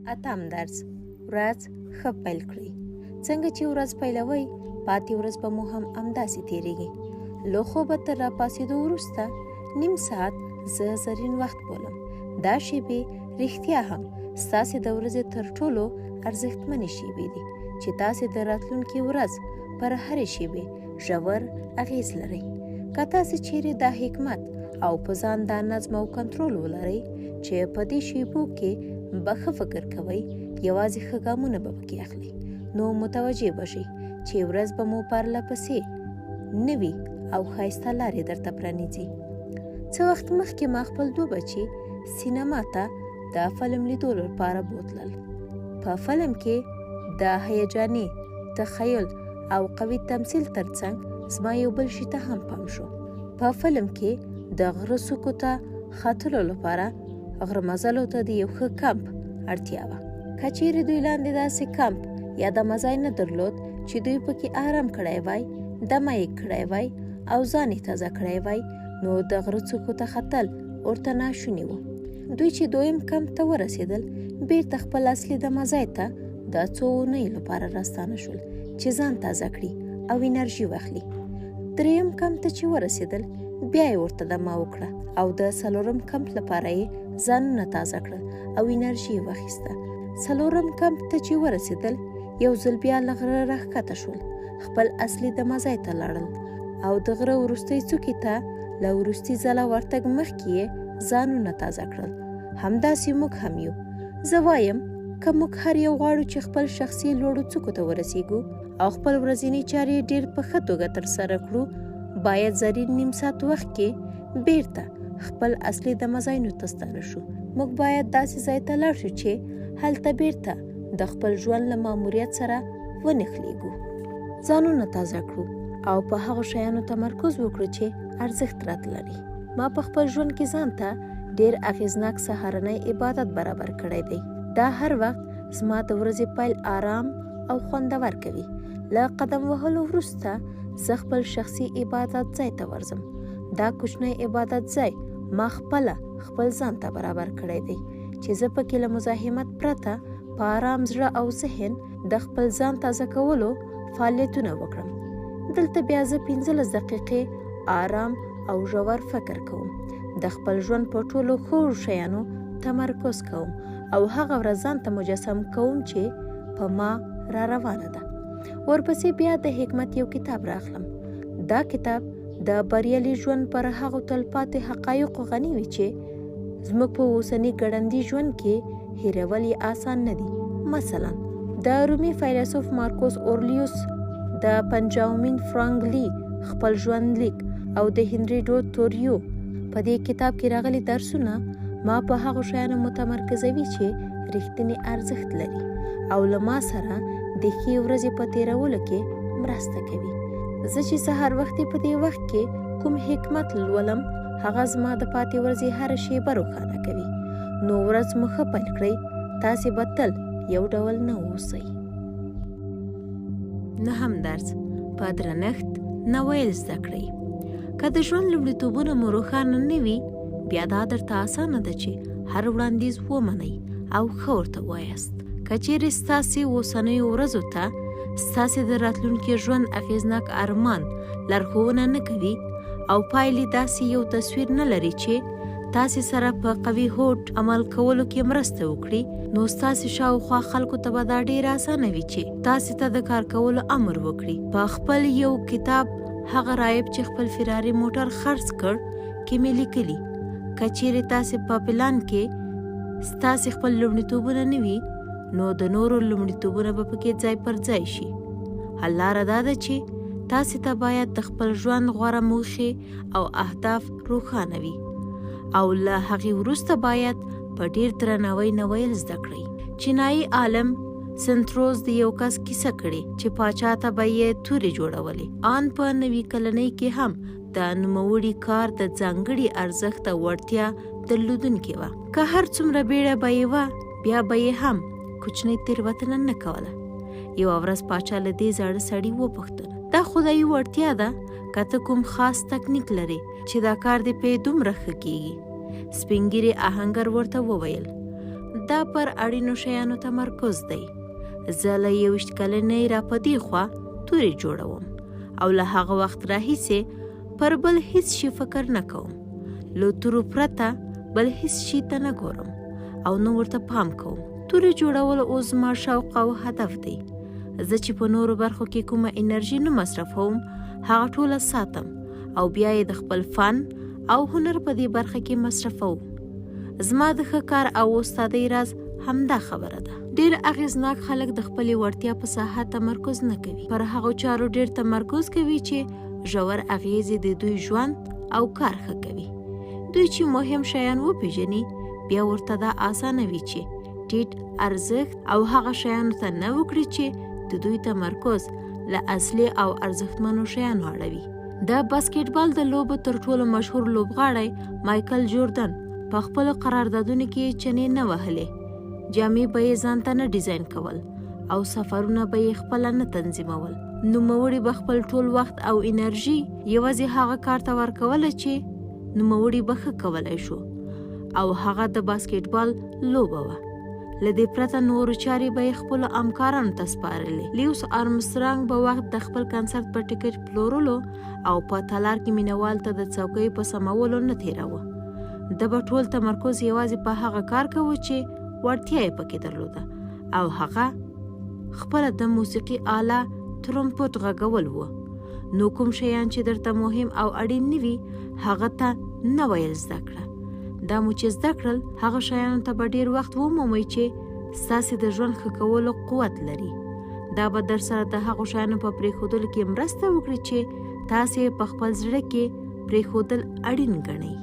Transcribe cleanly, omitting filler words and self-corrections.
اتم درس ورځ ښه پیل کړئ. څنګه چې ورځ پیلوئ پاتې ورځ به مو هم همداسې تېرېږي. له خوبه تر راپاڅېدو وروسته نیم ساعت زه زرین وخت بولم. دا شیبې رښتیا هم ستاسې د ورځې تر ټولو ارزښتمنې شیبې دي چې تاسې د راتلونکې ورځ پر هرې شیبې ژور اغېز لرئ. که تاسې چیرې دا حکمت او په ځان دا نظم او کنټرول ولرئ چې په دې شیبو کې به ښه فکر کوئ، یوازې ښه ګامونه به پکې اخلئ، نو متوجه به شئ چې ورځ به مو پرله پسې نوي او ښایسته لارې درته پرانیزي. څه وخت مخکې ما خپل 2 بچي سینما ته د فلم لیدو لپاره بوتلل. په فلم کې د هیجاني تخیل او قوي تمثیل ترڅنګ زما یو بل شي ته هم پام شو. په فلم کې د غره څوکو ته ختلو لپاره غره مزلو ته د یو ښه کمپ اړتیا وه. که چیرې دوی لاندې داسې کمپ یا دمه ځای نه درلود چې دوی پکې آرام کړی وای، دمه یې کړی وای او ځان یې تازه کړی وای، نو د غره څوکو ته ختل ورته ناشوني وو. دوی چې دویم کمپ ته ورسېدل بیرته خپل اصلي دمه ځای ته د څو اونیو لپاره راستانه شول چې ځان تازه کړي او انرژي واخلي. دریم کمپ ته چې ورسېدل بیا یې ورته دمه وکړه او د 4م کمپ لپاره یې ځانونه تازه کړل او انرژي یې واخیسته. 4م کمپ ته چې ورسېدل یو ځل بیا له غره راښکته شول، خپل اصلي دمه ځای ته لاړل او د غره وروستۍ څوکې ته له وروستي ځله ورتګ مخکې یې ځانونه تازه کړل. همداسې موږ هم یو. زه وایم که موږ هر یو غواړو چې خپل شخصي لوړو څوکو ته ورسېږو او خپل ورځني چارې ډېر په ښه توګه ترسره کړو، باید زرین نیم ساعت وخت کې بیرته خپل اصلي دمه ځایونو ته ستانه شو. موږ باید داسې ځای ته لاړ شو چې هلته بیرته د خپل ژوند له ماموریت سره ونښلېږو، ځانونه تازه کړو او په هغو شیانو تمرکز وکړو چې ارزښت راته لري. ما په خپل ژوند کې ځان ته ډېر اغېزناک سهارنی عبادت برابر کړی دی. دا هر وخت زما د ورځې پیل آرام او خوندور کوي. له قدم وهلو وروسته زه خپل شخصي عبادت ځای ته ورځم. دا کوچنی عبادت ځای ما خپل ځان ته برابر کړی دی چې زه پکې له مزاحمت پرته په آرام زړه او ذهن د خپل ځان تازه کولو فعالیتونه وکړم. دلته بیا زه 15 دقیقې آرام او ژور فکر کوم، د خپل ژوند په ټولو ښو شیانو تمرکز کوم او هغه ورځ ځان ته مجسم کوم چې په ما را روانه ده. ورپسې بیا د حکمت یو کتاب راخلم. دا کتاب د بریالي ژوند پر هغو تلپاتې حقایقو غني وي چې زموږ په اوسني ګړندي ژوند کې هیرول یې آسان نه دي. مثلا د رومي فیلسوف مارکوس اورلیوس، د پنجاومین فرانګلی خپل ژوند لیک او د هنري ډو توریو په دې کتاب کې راغلي درسونه ما په هغو شیانو متمرکزوي چې رښتینی ارزښت لري او له ما سره د ښې ورځې په تېرولو کې مرسته کوي. زه چې سهار وختي په دې وخت کې کوم حکمت لولم، هغه زما د پاتې ورځې هره شیبه روښانه کوي. نو ورځ مو ښه پیل کړئ، تاسې به تل یو ډول نه اوسئ. 9م درس په درنښت نه ویل زده کړئ. که د ژوند لومړیتوبونه مو روښانه نه وي، بیا دا درته اسانه ده چې هر وړاندیز ومنئ او ښه ورته وایاست. که چیرې ستاسې اوسنیو ورځو ته ستاسې د راتلونکي ژوند اغېزناک ارمان لارښوونه نه کوي او پایلې داسې یو تصویر نه لري چې تاسې سره په قوي هوډ عمل کولو کې مرسته وکړي، نو ستاسې شاوخوا خلکو ته به دا ډېر اسانه وي چې تاسې ته د کار کولو امر وکړي. په خپل یو کتاب هغه رایب چې خپل فراري موټر خرڅ کړ کې مې لیکلي، که چیرې تاسې په پلان کې ستاسې خپل لومړیتوبونه نه وي، نو د نورو لومړیتوبونه به پکې ځای پر ځای شي. حل لاره دا ده چې تاسې ته باید د خپل ژوند غوره موخې او اهداف روښانه وي او له هغې وروسته باید په ډېر درناوي نه ویل زده کړئ. چینایي عالم سنتروز د یو کس کیسه کړې چې پاچا ته به یې تورې جوړولې. آن په 90 کلنۍ کې هم د نوموړي کار د ځانګړي ارزښت او وړتیا درلودونکې وه. که هر څومره بیړه به یې وه، بیا به یې هم کوچنۍ تېروتنه نه کوله. یوه ورځ پاچا له دې زاړه سړي وپوښتل، دا خدایي وړتیا ده که ته کوم خاص تکنیک لرې چې دا کار دې پې دومره ښه کېږي؟ سپین ږیري آهنګر ورته وویل، دا پر اړینو شیانو تمرکز دی. زه له 21 کلنۍ را په دې خوا تورې جوړوم او له هغه وخت راهیسې پر بل هیڅ شي فکر نه کوم. له تورو پرته بل هیڅ شي ته نه ګورم او نه ورته پام کوم. تورې جوړول اوس زما شوق او هدف دی. زه چې په نورو برخو کې کومه انرژي نه مصرفوم هغه ټوله ساتم او بیا یې د خپل فن او هنر په دې برخه کې مصرفوم. زما د ښه کار او استادۍ راز همدا خبره ده. ډېر اغېزناک خلک د خپلې وړتیا په ساحه تمرکز نه کوي. پر هغو چارو ډېر تمرکز کوي چې ژور اغېزې د دوی ژوند او کار ښه کوي. دوی چې مهم شیان وپېژني بیا ورته دا اسانه وي چې ټیټ ارزښت او هغه شیانو ته نه وکړي چې د دوی تمرکز له اصلي او ارزښتمنو شیانو اړوي. د باسکټبال د لوبو تر ټولو مشهور لوبغاړی مایکل جوردن په خپلو قراردادونو کې چنې نه وهلې. جامې به یې ځان ته نه ډیزاین کول او سفرونه به یې خپله نه تنظیمول. نوموړي به خپل ټول وخت او انرژي یوازې هغه کار ته ورکوله چې نوموړي به ښه کولی شو او هغه د باسکټبال لوبه وه. له دې پرته نورو چارې به یې خپلو همکارانو ته سپارلې. لیوس آرمسټرانګ به وخت د خپل کنسرت په ټکټ پلورلو او په تالار کې مینوال ته د څوکۍ په سمولو نه تېراوه. د به ټول تمرکز یوازې په هغه کار کوو چې وړتیا یې پکې درلوده او هغه خپله د موسیقي آله ترومپټ غږول و. نو کوم شیان چې درته مهم او اړین نه وي هغه ته نه ویل زده کړه. دا مو چې زده کړل هغه شیانو ته به ډېر وخت ومومئ چې ستاسې د ژوند ښه کولو قوت لري. دا به در سره د هغو شیانو په پرېښودلو کې مرسته وکړي چې تاسې په خپل زړه کې پرېښودل اړین ګڼئ.